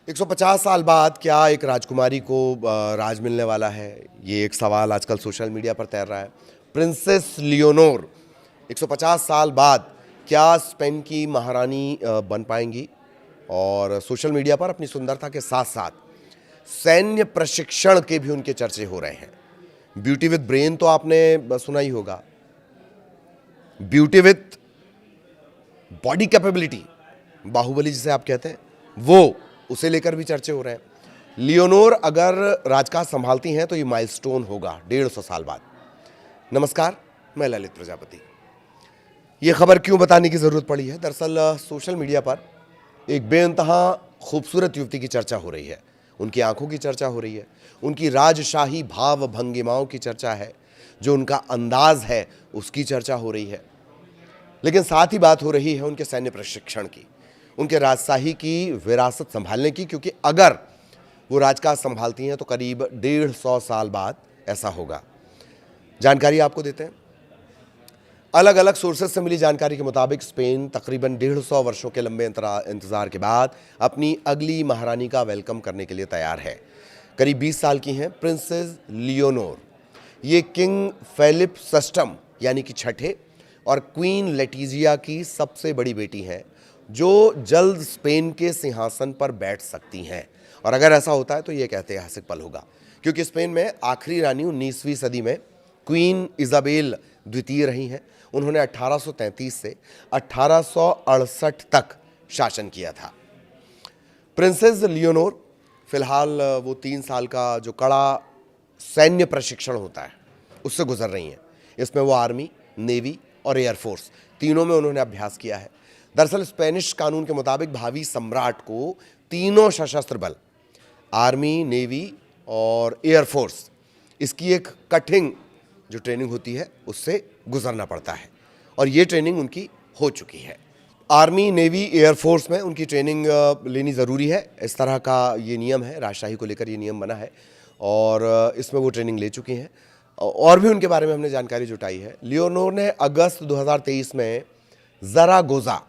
150 साल बाद क्या एक राजकुमारी को राज मिलने वाला है? ये एक सवाल आजकल सोशल मीडिया पर तैर रहा है। प्रिंसेस लियोनोर 150 साल बाद क्या स्पेन की महारानी बन पाएंगी? और सोशल मीडिया पर अपनी सुंदरता के साथ साथ सैन्य प्रशिक्षण के भी उनके चर्चे हो रहे हैं। ब्यूटी विद ब्रेन तो आपने सुना ही होगा, beauty with body capability, Baahubali जिसे आप कहते हैं, वो उसे लेकर भी चर्चे हो रहे हैं। लियोनोर अगर राजकाज संभालती हैं तो ये माइलस्टोन होगा 150 साल बाद। नमस्कार, मैं ललित प्रजापति। ये खबर क्यों बताने की जरूरत पड़ी है? दरअसल सोशल मीडिया पर एक बेइंतहा खूबसूरत युवती की चर्चा हो रही है। उनकी आंखों की चर्चा हो रही है, उनकी राजशाही भाव भंगिमाओं की चर्चा है, जो उनका अंदाज है उसकी चर्चा हो रही है। लेकिन साथ ही बात हो रही है उनके सैन्य प्रशिक्षण की, उनके राजशाही की विरासत संभालने की, क्योंकि अगर वो राजकाज संभालती हैं तो करीब 150 साल बाद ऐसा होगा। जानकारी आपको देते हैं। अलग अलग सोर्सेज से मिली जानकारी के मुताबिक स्पेन तकरीबन 150 वर्षों के लंबे इंतजार के बाद अपनी अगली महारानी का वेलकम करने के लिए तैयार है। करीब 20 साल की हैं प्रिंसेस लियोनोर। ये किंग फेलिप सस्टम यानी कि छठे और क्वीन लेटिजिया की सबसे बड़ी बेटी हैं, जो जल्द स्पेन के सिंहासन पर बैठ सकती हैं। और अगर ऐसा होता है तो ये एक ऐतिहासिक पल होगा, क्योंकि स्पेन में आखिरी रानी 19वीं सदी में क्वीन इजाबेल द्वितीय रही हैं। उन्होंने 1833 से 1868 तक शासन किया था। प्रिंसेस लियोनोर फिलहाल वो 3 साल का जो कड़ा सैन्य प्रशिक्षण होता है उससे गुजर रही हैं। इसमें वो आर्मी, नेवी और एयरफोर्स तीनों में उन्होंने अभ्यास किया है। दरअसल स्पेनिश कानून के मुताबिक भावी सम्राट को तीनों सशस्त्र बल, आर्मी, नेवी और एयरफोर्स, इसकी एक कठिन जो ट्रेनिंग होती है उससे गुजरना पड़ता है, और ये ट्रेनिंग उनकी हो चुकी है। आर्मी, नेवी, एयरफोर्स में उनकी ट्रेनिंग लेनी ज़रूरी है। इस तरह का ये नियम है, राजशाही को लेकर ये नियम बना है, और इसमें वो ट्रेनिंग ले चुकी हैं। और भी उनके बारे में हमने जानकारी जुटाई है। लियोनोर ने अगस्त 2023 में ज़रागोज़ा,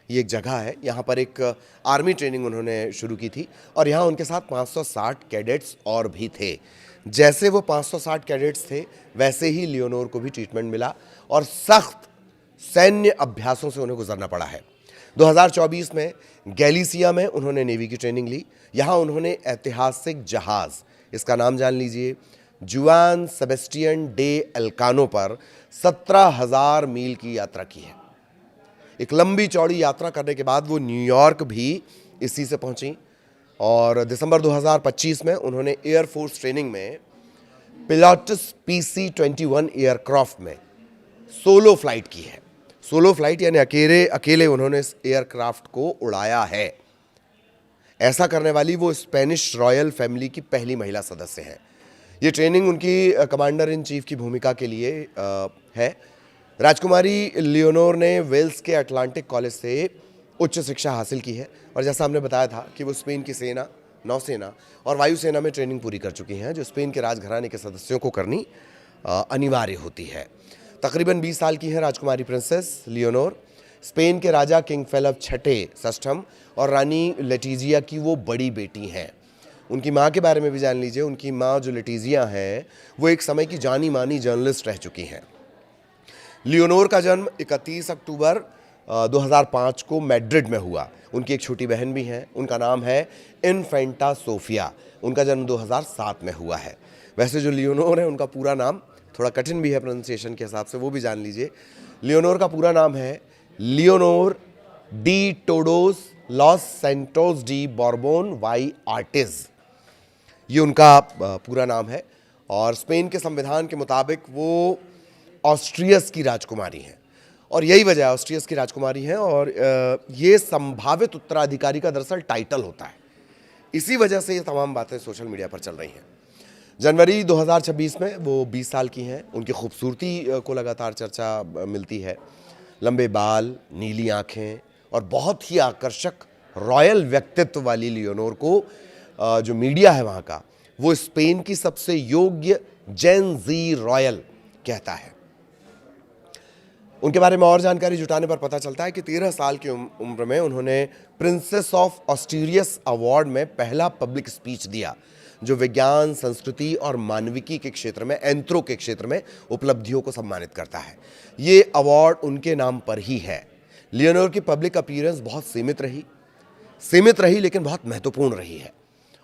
ये एक जगह है, यहाँ पर एक आर्मी ट्रेनिंग उन्होंने शुरू की थी, और यहाँ उनके साथ 560 कैडेट्स और भी थे। जैसे वो 560 कैडेट्स थे वैसे ही लियोनोर को भी ट्रीटमेंट मिला और सख्त सैन्य अभ्यासों से उन्हें गुजरना पड़ा है। 2024 में गैलिसिया में उन्होंने नेवी की ट्रेनिंग ली। यहाँ उन्होंने ऐतिहासिक जहाज़, इसका नाम जान लीजिए, जुआन सेबेस्टियन डे एल्कानो पर 17,000 मील की यात्रा की है। एक लंबी चौड़ी यात्रा करने के बाद वो न्यूयॉर्क भी इसी से पहुंची, और दिसंबर 2025 में उन्होंने एयरफोर्स ट्रेनिंग में पिलाटस PC-21 एयरक्राफ्ट में सोलो फ्लाइट की है। सोलो फ्लाइट यानी अकेले उन्होंने इस एयरक्राफ्ट को उड़ाया है। ऐसा करने वाली वो स्पेनिश रॉयल फैमिली की पहली महिला सदस्य हैं। ये ट्रेनिंग उनकी कमांडर इन चीफ की भूमिका के लिए है। राजकुमारी लियोनोर ने वेल्स के अटलांटिक कॉलेज से उच्च शिक्षा हासिल की है, और जैसा हमने बताया था कि वो स्पेन की सेना, नौसेना और वायुसेना में ट्रेनिंग पूरी कर चुकी हैं, जो स्पेन के राजघराने के सदस्यों को करनी अनिवार्य होती है। तकरीबन 20 साल की हैं राजकुमारी प्रिंसेस लियोनोर। स्पेन के राजा किंग फेलिप छठे सस्टम और रानी लेटिजिया की वो बड़ी बेटी हैं। उनकी माँ के बारे में भी जान लीजिए। उनकी माँ जो लेटिजिया हैं वो एक समय की जानी मानी जर्नलिस्ट रह चुकी हैं। लियोनोर का जन्म 31 अक्टूबर 2005 को मैड्रिड में हुआ। उनकी एक छोटी बहन भी है, उनका नाम है इन्फेंटा सोफिया। उनका जन्म 2007 में हुआ है। वैसे जो लियोनोर है उनका पूरा नाम थोड़ा कठिन भी है प्रोनाउंसिएशन के हिसाब से, वो भी जान लीजिए। लियोनोर का पूरा नाम है Leonor de Todos los Santos de Borbon y Ortiz, ये उनका पूरा नाम है। और स्पेन के संविधान के मुताबिक वो ऑस्ट्रियस की राजकुमारी हैं, और यही वजह ऑस्ट्रियस की राजकुमारी हैं, और ये संभावित उत्तराधिकारी का दरअसल टाइटल होता है। इसी वजह से ये तमाम बातें सोशल मीडिया पर चल रही हैं। जनवरी 2026 में वो 20 साल की हैं। उनकी खूबसूरती को लगातार चर्चा मिलती है। लंबे बाल, नीली आँखें और बहुत ही आकर्षक रॉयल व्यक्तित्व वाली लियोनोर को जो मीडिया है वहाँ का, वो स्पेन की सबसे योग्य जेन जी रॉयल कहता है। उनके बारे में और जानकारी जुटाने पर पता चलता है कि 13 साल की उम्र में उन्होंने प्रिंसेस ऑफ ऑस्ट्रियस अवार्ड में पहला पब्लिक स्पीच दिया, जो विज्ञान, संस्कृति और मानविकी के क्षेत्र में, एंथ्रो के क्षेत्र में उपलब्धियों को सम्मानित करता है। ये अवार्ड उनके नाम पर ही है। लियोनोर की पब्लिक अपीयरेंस बहुत सीमित रही लेकिन बहुत महत्वपूर्ण रही है।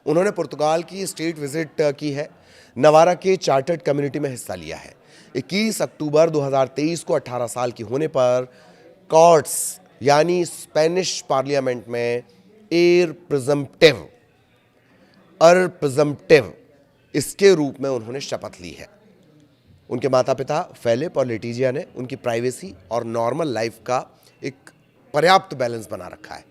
उन्होंने पुर्तगाल की स्टेट विजिट की है, नवारा के चार्टर्ड कम्युनिटी में हिस्सा लिया है। 21 अक्टूबर 2023 को 18 साल की होने पर कॉर्ट्स यानी स्पेनिश पार्लियामेंट में एर प्रिजम्प्टिव इसके रूप में उन्होंने शपथ ली है। उनके माता पिता फेलिप और लेटिजिया ने उनकी प्राइवेसी और नॉर्मल लाइफ का एक पर्याप्त बैलेंस बना रखा है।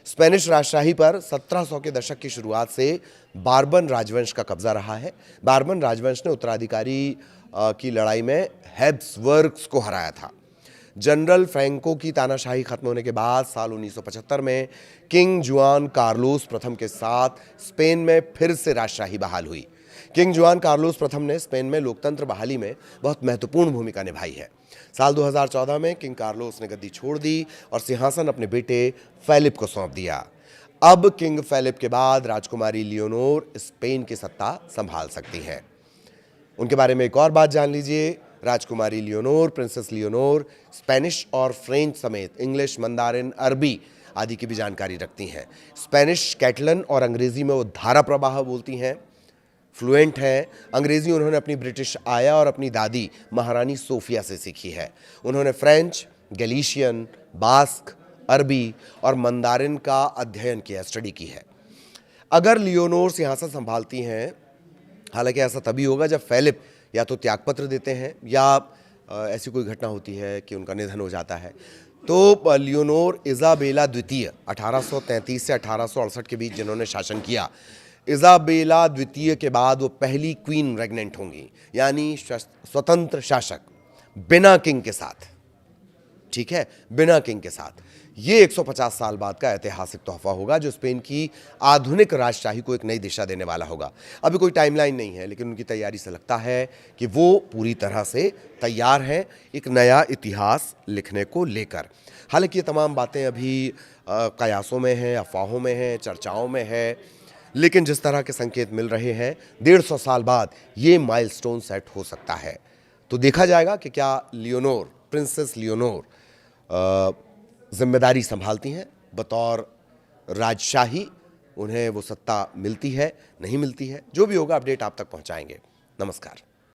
स्पेनिश राजशाही पर 1700 के दशक की शुरुआत से बार्बन राजवंश का कब्जा रहा है। बार्बन राजवंश ने उत्तराधिकारी की लड़ाई में हैब्सबर्ग्स को हराया था। जनरल फ्रैंको की तानाशाही खत्म होने के बाद साल 1975 में किंग जुआन कार्लोस प्रथम के साथ स्पेन में फिर से राजशाही बहाल हुई। किंग जुआन कार्लोस प्रथम ने स्पेन में लोकतंत्र बहाली में बहुत महत्वपूर्ण भूमिका निभाई है। साल 2014 में किंग कार्लोस ने गद्दी छोड़ दी और सिंहासन अपने बेटे फेलिप को सौंप दिया। अब किंग फेलिप के बाद राजकुमारी लियोनोर स्पेन की सत्ता संभाल सकती हैं। उनके बारे में एक और बात जान लीजिए। राजकुमारी लियोनोर, प्रिंसेस लियोनोर स्पेनिश और फ्रेंच समेत इंग्लिश, मंदारिन, अरबी आदि की भी जानकारी रखती हैं। स्पेनिश, कैटलन और अंग्रेजी में वो धारा प्रवाह बोलती हैं, फ्लुएंट हैं। अंग्रेजी उन्होंने अपनी ब्रिटिश आया और अपनी दादी महारानी सोफिया से सीखी है। उन्होंने फ्रेंच, गैलिशियन, बास्क, अरबी और मंदारिन का अध्ययन किया, स्टडी की है। अगर लियोनोर सिंहासन संभालती हैं, हालांकि ऐसा तभी होगा जब फेलिप या तो त्यागपत्र देते हैं या ऐसी कोई घटना होती है कि उनका निधन हो जाता है, तो लियोनोर इजाबेला द्वितीय 1833 से 1868 के बीच जिन्होंने शासन किया, इजाबेला द्वितीय के बाद वो पहली क्वीन रेगनेंट होंगी, यानी स्वतंत्र शासक बिना किंग के साथ। ठीक है, बिना किंग के साथ। ये 150 साल बाद का ऐतिहासिक तोहफा होगा जो स्पेन की आधुनिक राजशाही को एक नई दिशा देने वाला होगा। अभी कोई टाइमलाइन नहीं है, लेकिन उनकी तैयारी से लगता है कि वो पूरी तरह से तैयार हैं एक नया इतिहास लिखने को लेकर। हालांकि ये तमाम बातें अभी कयासों में हैं, अफवाहों में हैं, चर्चाओं में है, लेकिन जिस तरह के संकेत मिल रहे हैं 150 साल बाद ये माइलस्टोन सेट हो सकता है। तो देखा जाएगा कि क्या लियोनोर, प्रिंसेस लियोनोर जिम्मेदारी संभालती हैं बतौर राजशाही, उन्हें वो सत्ता मिलती है, नहीं मिलती है। जो भी होगा अपडेट आप तक पहुंचाएंगे। नमस्कार।